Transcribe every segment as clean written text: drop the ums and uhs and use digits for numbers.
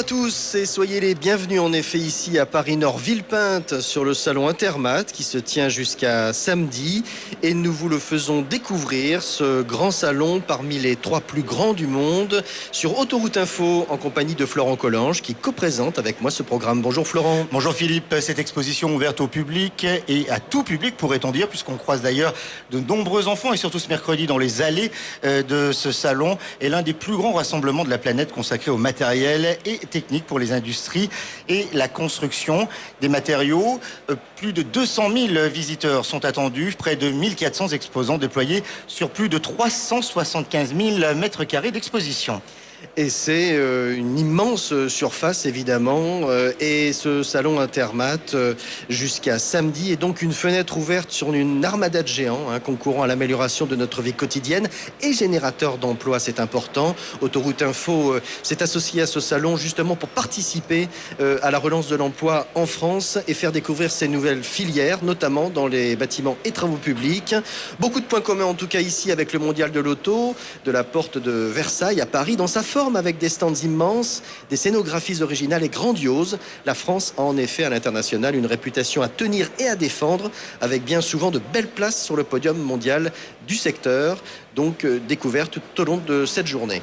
à tous et soyez les bienvenus en effet ici à Paris-Nord Villepinte sur le salon Intermat qui se tient jusqu'à samedi et nous vous le faisons découvrir ce grand salon parmi les 3 plus grands du monde sur Autoroute Info en compagnie de Florent Collange qui co-présente avec moi ce programme. Bonjour Florent. Bonjour Philippe, cette exposition ouverte au public et à tout public pourrait-on dire puisqu'on croise d'ailleurs de nombreux enfants et surtout ce mercredi dans les allées de ce salon est l'un des plus grands rassemblements de la planète consacré au matériel et technique pour les industries et la construction des matériaux. Plus de 200 000 visiteurs sont attendus, près de 1400 exposants déployés sur plus de 375 000 mètres carrés d'exposition. Et c'est une immense surface évidemment et ce salon Intermat jusqu'à samedi est donc une fenêtre ouverte sur une armada de géants concourant à l'amélioration de notre vie quotidienne et générateur d'emplois, c'est important. Autoroute Info s'est associé à ce salon justement pour participer à la relance de l'emploi en France et faire découvrir ces nouvelles filières, notamment dans les bâtiments et travaux publics. Beaucoup de points communs en tout cas ici avec le Mondial de l'Auto, de la porte de Versailles à Paris, dans sa forme avec des stands immenses, des scénographies originales et grandioses. La France a en effet à l'international une réputation à tenir et à défendre avec bien souvent de belles places sur le podium mondial du secteur. Donc découverte tout au long de cette journée.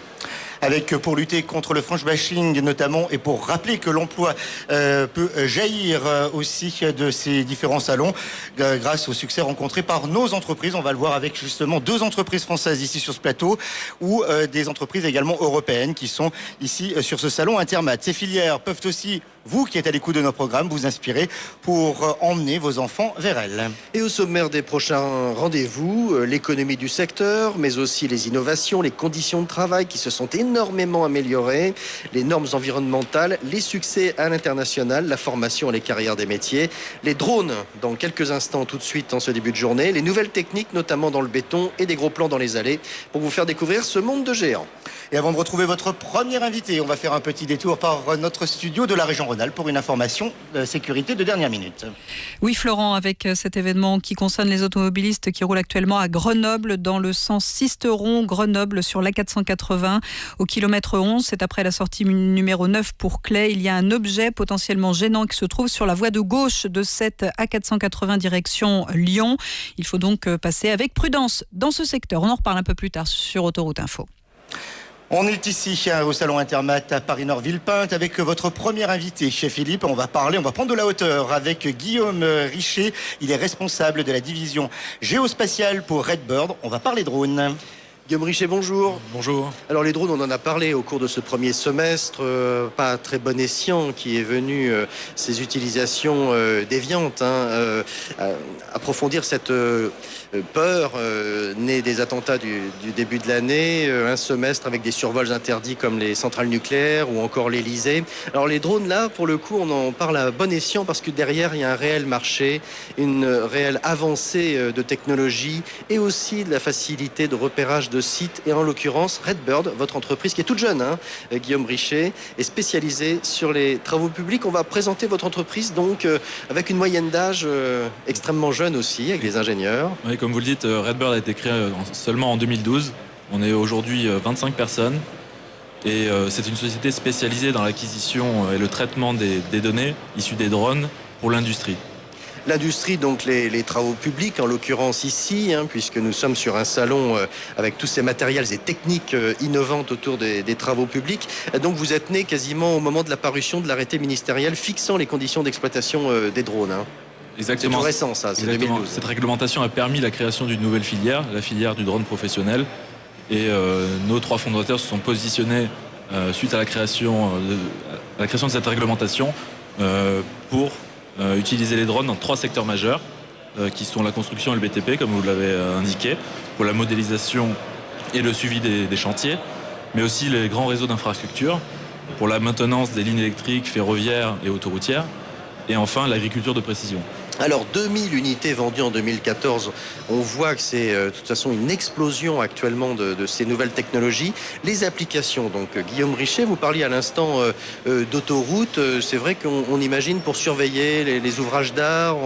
Avec pour lutter contre le French bashing notamment et pour rappeler que l'emploi peut jaillir aussi de ces différents salons grâce au succès rencontré par nos entreprises. On va le voir avec justement 2 entreprises françaises ici sur ce plateau ou des entreprises également européennes qui sont ici sur ce salon Intermat. Ces filières peuvent aussi, vous qui êtes à l'écoute de nos programmes, vous inspirer pour emmener vos enfants vers elles. Et au sommaire des prochains rendez-vous, l'économie du secteur, mais aussi les innovations, les conditions de travail qui se sont énormément améliorées, les normes environnementales, les succès à l'international, la formation et les carrières des métiers, les drones dans quelques instants tout de suite en ce début de journée, les nouvelles techniques notamment dans le béton et des gros plans dans les allées pour vous faire découvrir ce monde de géants. Et avant de retrouver votre premier invité, on va faire un petit détour par notre studio de la région Rhône-Alpes pour une information de sécurité de dernière minute. Oui Florent, avec cet événement qui concerne les automobilistes qui roulent actuellement à Grenoble dans le sens Sisteron-Grenoble sur l'A480 au kilomètre 11. C'est après la sortie numéro 9 pour Claye. Il y a un objet potentiellement gênant qui se trouve sur la voie de gauche de cette A480 direction Lyon. Il faut donc passer avec prudence dans ce secteur. On en reparle un peu plus tard sur Autoroute Info. On est ici au salon Intermat à Paris-Nord Villepinte avec votre premier invité, chez Philippe. On va prendre de la hauteur avec Guillaume Richer. Il est responsable de la division géospatiale pour Redbird. On va parler drone. Guillaume Richer, bonjour. Bonjour. Alors les drones, on en a parlé au cours de ce premier semestre, pas très bon escient qui est venu ces utilisations déviantes, approfondir cette peur née des attentats du début de l'année, un semestre avec des survols interdits comme les centrales nucléaires ou encore l'Elysée. Alors les drones là, pour le coup, on en parle à bon escient parce que derrière il y a un réel marché, une réelle avancée de technologie et aussi de la facilité de repérage de sites et en l'occurrence Redbird, votre entreprise qui est toute jeune, Guillaume Richer, est spécialisée sur les travaux publics. On va présenter votre entreprise donc avec une moyenne d'âge extrêmement jeune aussi, avec des ingénieurs. Oui, comme vous le dites, Redbird a été créé seulement en 2012. On est aujourd'hui 25 personnes et c'est une société spécialisée dans l'acquisition et le traitement des données issues des drones pour l'industrie. L'industrie, donc les travaux publics, en l'occurrence ici, puisque nous sommes sur un salon avec tous ces matériels et techniques innovantes autour des travaux publics. Donc vous êtes né quasiment au moment de la parution de l'arrêté ministériel fixant les conditions d'exploitation des drones. Exactement. C'est tout récent ça, c'est 2012. Cette réglementation a permis la création d'une nouvelle filière, la filière du drone professionnel. Et nos 3 fondateurs se sont positionnés suite à la création de cette réglementation pour utiliser les drones dans 3 secteurs majeurs qui sont la construction et le BTP, comme vous l'avez indiqué, pour la modélisation et le suivi des chantiers, mais aussi les grands réseaux d'infrastructures pour la maintenance des lignes électriques, ferroviaires et autoroutières, et enfin l'agriculture de précision. Alors 2000 unités vendues en 2014, on voit que c'est de toute façon une explosion actuellement de ces nouvelles technologies. Les applications, donc Guillaume Richer, vous parliez à l'instant d'autoroute, c'est vrai qu'on imagine pour surveiller les ouvrages d'art,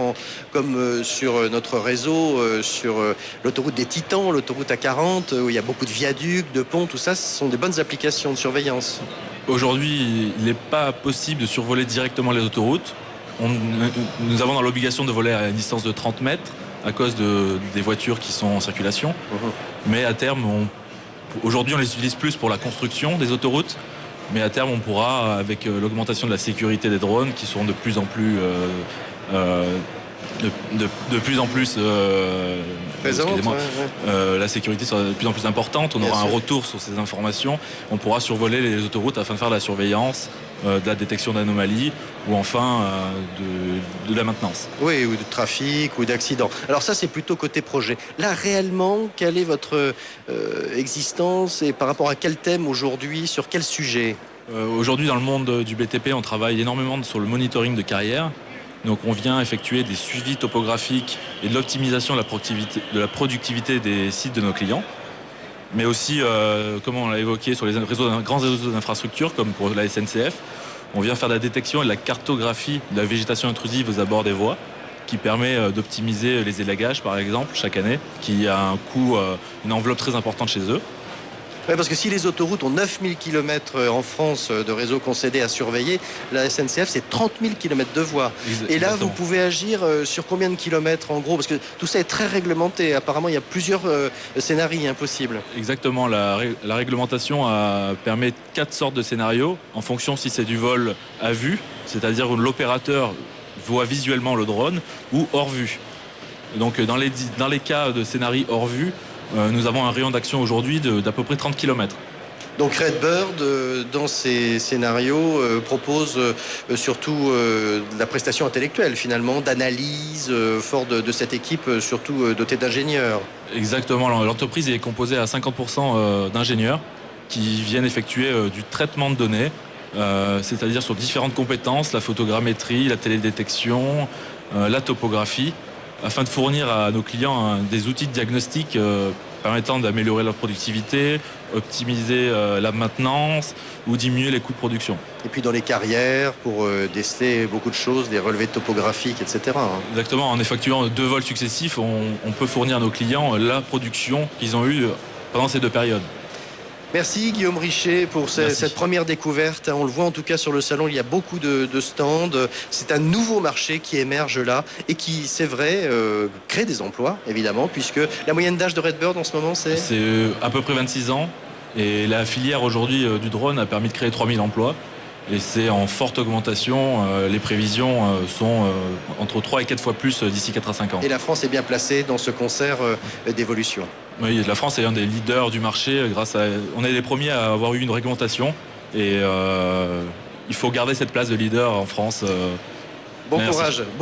comme sur notre réseau, sur l'autoroute des Titans, l'autoroute A40, où il y a beaucoup de viaducs, de ponts, tout ça, ce sont des bonnes applications de surveillance. Aujourd'hui, il n'est pas possible de survoler directement les autoroutes. Nous avons dans l'obligation de voler à une distance de 30 mètres à cause des voitures qui sont en circulation. Mais à terme, aujourd'hui on les utilise plus pour la construction des autoroutes. Mais à terme, on pourra, avec l'augmentation de la sécurité des drones, qui seront de plus en plus présente, la sécurité sera de plus en plus importante. On aura un retour sur ces informations. On pourra survoler les autoroutes afin de faire de la surveillance, de la détection d'anomalies ou enfin de la maintenance. Oui, ou de trafic ou d'accidents. Alors ça, c'est plutôt côté projet. Là, réellement, quelle est votre existence et par rapport à quel thème aujourd'hui, sur quel sujet ? Aujourd'hui, dans le monde du BTP, on travaille énormément sur le monitoring de carrière. Donc on vient effectuer des suivis topographiques et de l'optimisation de la productivité des sites de nos clients. Mais aussi, comme on l'a évoqué, sur les grands réseaux d'infrastructures, comme pour la SNCF, on vient faire de la détection et de la cartographie de la végétation intrusive aux abords des voies, qui permet d'optimiser les élagages, par exemple, chaque année, qui a un coût, une enveloppe très importante chez eux. Oui, parce que si les autoroutes ont 9000 km en France de réseau concédé à surveiller, la SNCF, c'est 30 000 km de voies. Et là, vous pouvez agir sur combien de kilomètres, en gros ? Parce que tout ça est très réglementé. Apparemment, il y a plusieurs scénarios possibles. Exactement. La réglementation permet 4 sortes de scénarios, en fonction si c'est du vol à vue, c'est-à-dire où l'opérateur voit visuellement le drone, ou hors vue. Donc, dans les cas de scénarii hors vue, nous avons un rayon d'action aujourd'hui d'à peu près 30 km. Donc Redbird, dans ces scénarios, propose surtout de la prestation intellectuelle, finalement, d'analyse, fort de cette équipe, surtout dotée d'ingénieurs. Exactement. L'entreprise est composée à 50% d'ingénieurs qui viennent effectuer du traitement de données, c'est-à-dire sur différentes compétences, la photogrammétrie, la télédétection, la topographie, afin de fournir à nos clients des outils de diagnostic permettant d'améliorer leur productivité, optimiser la maintenance ou diminuer les coûts de production. Et puis dans les carrières, pour déceler beaucoup de choses, des relevés topographiques, etc. Exactement, en effectuant 2 vols successifs, on peut fournir à nos clients la production qu'ils ont eue pendant ces 2 périodes. Merci Guillaume Richet pour cette première découverte. On le voit en tout cas sur le salon, il y a beaucoup de stands. C'est un nouveau marché qui émerge là et qui, c'est vrai, crée des emplois, évidemment, puisque la moyenne d'âge de Redbird en ce moment, c'est à peu près 26 ans. Et la filière aujourd'hui du drone a permis de créer 3000 emplois. Et c'est en forte augmentation. Les prévisions sont entre 3 et 4 fois plus d'ici 4 à 5 ans. Et la France est bien placée dans ce concert d'évolution. Oui, la France est un des leaders du marché. On est les premiers à avoir eu une réglementation. Et il faut garder cette place de leader en France. Bon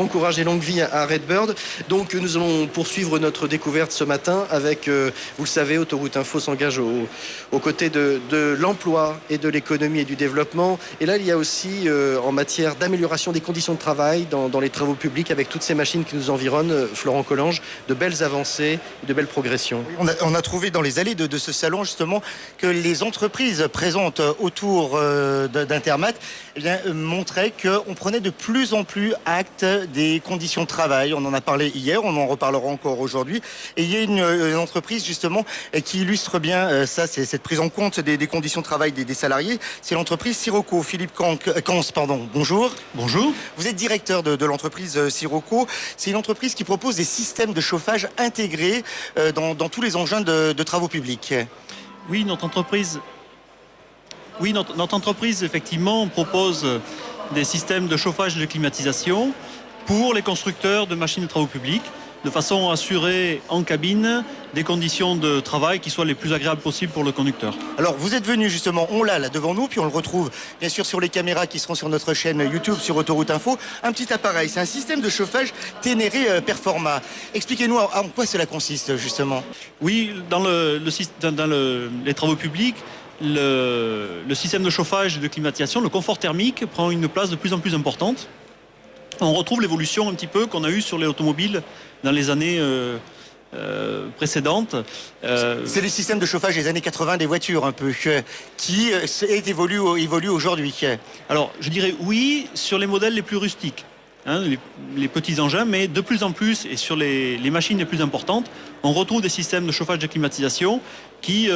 courage et longue vie à Redbird. Donc nous allons poursuivre notre découverte ce matin avec, vous le savez, Autoroute Info s'engage aux côtés de l'emploi et de l'économie et du développement. Et là, il y a aussi en matière d'amélioration des conditions de travail dans les travaux publics avec toutes ces machines qui nous environnent, Florent Collange, de belles avancées, de belles progressions. On a trouvé dans les allées de ce salon justement que les entreprises présentes autour d'Intermat montraient qu'on prenait de plus en plus acte des conditions de travail. On en a parlé hier, on en reparlera encore aujourd'hui. Et il y a une entreprise justement qui illustre bien ça, c'est cette prise en compte des conditions de travail des salariés. C'est l'entreprise Sirocco. Philippe Cans, bonjour. Bonjour. Vous êtes directeur de l'entreprise Sirocco. C'est une entreprise qui propose des systèmes de chauffage intégrés dans tous les engins de travaux publics. Oui, notre entreprise effectivement propose des systèmes de chauffage et de climatisation pour les constructeurs de machines de travaux publics, de façon à assurer en cabine des conditions de travail qui soient les plus agréables possibles pour le conducteur. Alors vous êtes venu justement, on l'a là devant nous, puis on le retrouve bien sûr sur les caméras qui seront sur notre chaîne YouTube sur Autoroute Info. Un petit appareil, c'est un système de chauffage Ténéré Performa. Expliquez-nous en quoi cela consiste justement. Oui, dans les travaux publics, le système de chauffage et de climatisation, le confort thermique prend une place de plus en plus importante. On retrouve l'évolution un petit peu qu'on a eue sur les automobiles dans les années précédentes. C'est les systèmes de chauffage des années 80 des voitures un peu, qui évoluent aujourd'hui. Alors je dirais oui sur les modèles les plus rustiques, les petits engins, mais de plus en plus, et sur les machines les plus importantes, on retrouve des systèmes de chauffage et de climatisation qui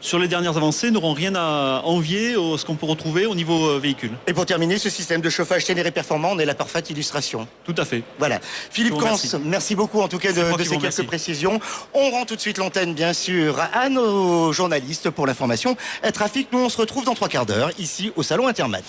sur les dernières avancées, n'auront rien à envier à ce qu'on peut retrouver au niveau véhicule. Et pour terminer, ce système de chauffage Ténéré performant en est la parfaite illustration. Tout à fait. Voilà. Philippe Cans, merci beaucoup en tout cas de ces quelques précisions. On rend tout de suite l'antenne, bien sûr, à nos journalistes pour l'information. Trafic, nous on se retrouve dans 3 quarts d'heure, ici au Salon Intermat.